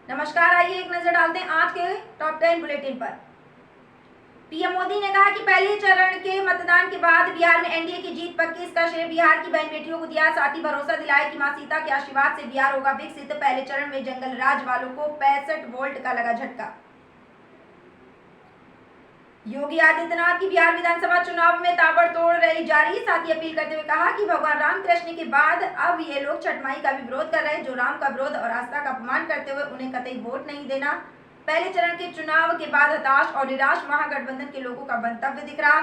नमस्कार, आइए एक नजर डालते हैं आज के टॉप 10 बुलेटिन पर। पीएम मोदी ने कहा कि पहले चरण के मतदान के बाद बिहार में एनडीए की जीत पक्की। इसका श्रेय बिहार की बहन बेटियों को दिया। साथ ही भरोसा दिलाया कि मां सीता के आशीर्वाद से बिहार होगा विकसित। पहले चरण में जंगल राज वालों को 65 वोल्ट का लगा झटका। योगी आदित्यनाथ की बिहार विधानसभा चुनाव में ताबड़तोड़ रैली जारी। साथ ही अपील करते हुए कहा कि भगवान राम कृष्ण के बाद अब ये लोग छठ माई का भी विरोध कर रहे हैं। जो राम का विरोध और आस्था का अपमान करते हुए उन्हें कतई वोट नहीं देना। पहले चरण के चुनाव के बाद हताश और निराश महागठबंधन के लोगों का मंतव्य दिख रहा।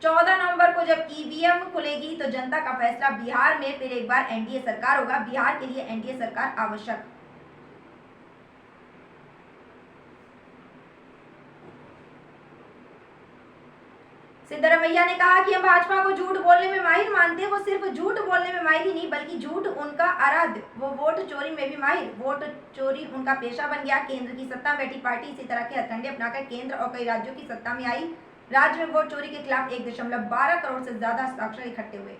14 नवंबर को जब ईवीएम खुलेगी तो जनता का फैसला। बिहार में फिर एक बार एनडीए सरकार होगा। बिहार के लिए एनडीए सरकार आवश्यक। सिद्धरमैया ने कहा कि हम भाजपा को झूठ बोलने में माहिर मानते हैं। वो सिर्फ झूठ बोलने में माहिर ही नहीं बल्कि झूठ उनका आराध्य। वो वोट चोरी में भी माहिर। वोट चोरी उनका पेशा बन गया। केंद्र की सत्ता में बैठी पार्टी इसी तरह के हथकंडे अपनाकर केंद्र और कई राज्यों की सत्ता में आई। राज्य में वोट चोरी के खिलाफ 1.12 करोड़ से ज्यादा हस्ताक्षर इकट्ठे हुए।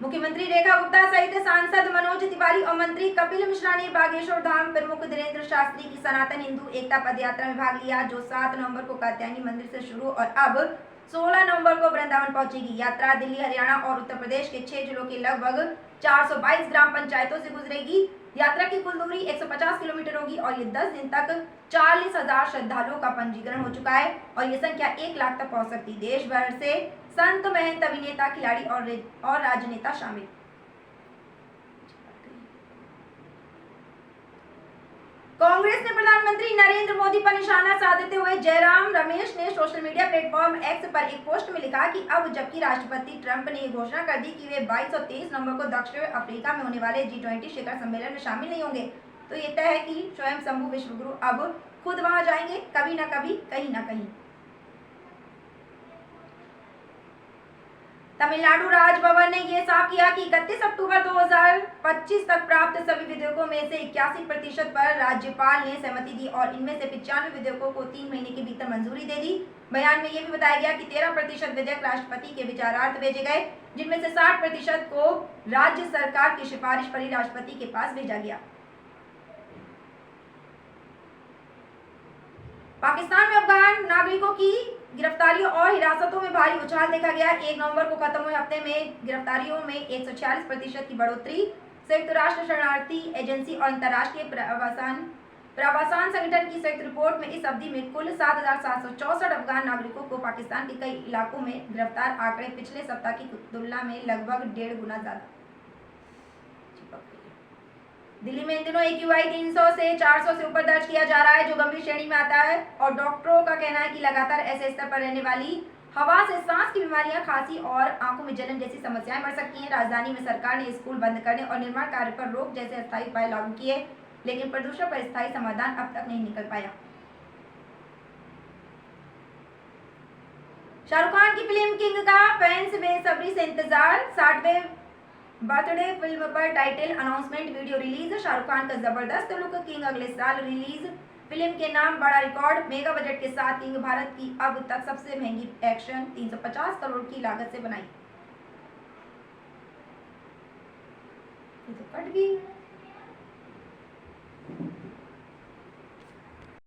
मुख्यमंत्री रेखा गुप्ता सहित सांसद मनोज तिवारी और मंत्री कपिल मिश्रा ने बागेश्वर धाम प्रमुख धीरेन्द्र शास्त्री की सनातन हिंदू एकता पदयात्रा में भाग लिया, जो 7 नवंबर को कात्यायनी मंदिर से शुरू और अब 16 नवंबर को वृंदावन पहुंचेगी। यात्रा दिल्ली, हरियाणा और उत्तर प्रदेश के 6 जिलों के लगभग 422 ग्राम पंचायतों से गुजरेगी। यात्रा की कुल दूरी 150 किलोमीटर होगी और ये 10 दिन तक 40,000 श्रद्धालुओं का पंजीकरण हो चुका है और ये संख्या 1 लाख तक पहुंच सकती। देश भर से संत, महंत, अभिनेता, खिलाड़ी और राजनेता शामिल। कांग्रेस ने प्रधानमंत्री नरेंद्र मोदी पर निशाना साधते हुए जयराम रमेश ने सोशल मीडिया प्लेटफॉर्म एक्स पर एक पोस्ट में लिखा कि अब जबकि राष्ट्रपति ट्रंप ने घोषणा कर दी कि वे 22 और 23 नवंबर को दक्षिण अफ्रीका में होने वाले G20 शिखर सम्मेलन में शामिल नहीं होंगे, तो ये तय है कि स्वयं शंभु विश्वगुरु अब खुद वहां जाएंगे, कभी ना कभी, कहीं ना कहीं। तमिलनाडु राजभवन ने यह साफ किया कि 31 अक्टूबर 2025 तक प्राप्त सभी विधेयकों में से 81% पर राज्यपाल ने सहमति दी और इनमें से 95 विधेयकों को 3 महीने के भीतर मंजूरी दे दी। बयान में यह भी बताया गया कि 13% विधेयक राष्ट्रपति के विचारार्थ भेजे गए, जिनमें से 60% को राज्य सरकार की सिफारिश पर ही राष्ट्रपति के पास भेजा गया। पाकिस्तान में अफगान नागरिकों की गिरफ्तारियों और हिरासतों में भारी उछाल देखा गया। 1 नवंबर को खत्म हुए हफ्ते में गिरफ्तारियों में 146% की बढ़ोतरी। संयुक्त राष्ट्र शरणार्थी एजेंसी और अंतर्राष्ट्रीय प्रवासन संगठन की संयुक्त रिपोर्ट में इस अवधि में कुल 7,764 अफगान नागरिकों को पाकिस्तान के कई इलाकों में गिरफ्तार। आंकड़े पिछले सप्ताह की तुलना में लगभग 1.5 गुना ज्यादा। दिल्ली में इन दिनों AQI 300 से 400 से ऊपर दर्ज किया जा रहा है, जो गंभीर श्रेणी में आता है और डॉक्टरों का कहना है कि लगातार ऐसे स्तर पर रहने वाली हवा से सांस की बीमारियां, खांसी और आंखों में जलन जैसी समस्याएं बढ़ सकती हैं। राजधानी में सरकार ने स्कूल बंद करने और निर्माण कार्य पर रोक जैसे अस्थायी उपाय लागू किए, लेकिन प्रदूषण पर स्थायी समाधान अब तक नहीं निकल पाया। शाहरुख खान की फिल्म किंग का फैंस बेसब्री से इंतजार। 60वें बर्थडे फिल्म पर title announcement video release. Shahrukh Khan का जबरदस्त लुक। किंग अगले साल रिलीज। फिल्म के नाम बड़ा रिकॉर्ड। मेगा बजट के साथ किंग भारत की अब तक सबसे महंगी एक्शन 350 करोड़ की लागत से बनाई। ये तो कट गई।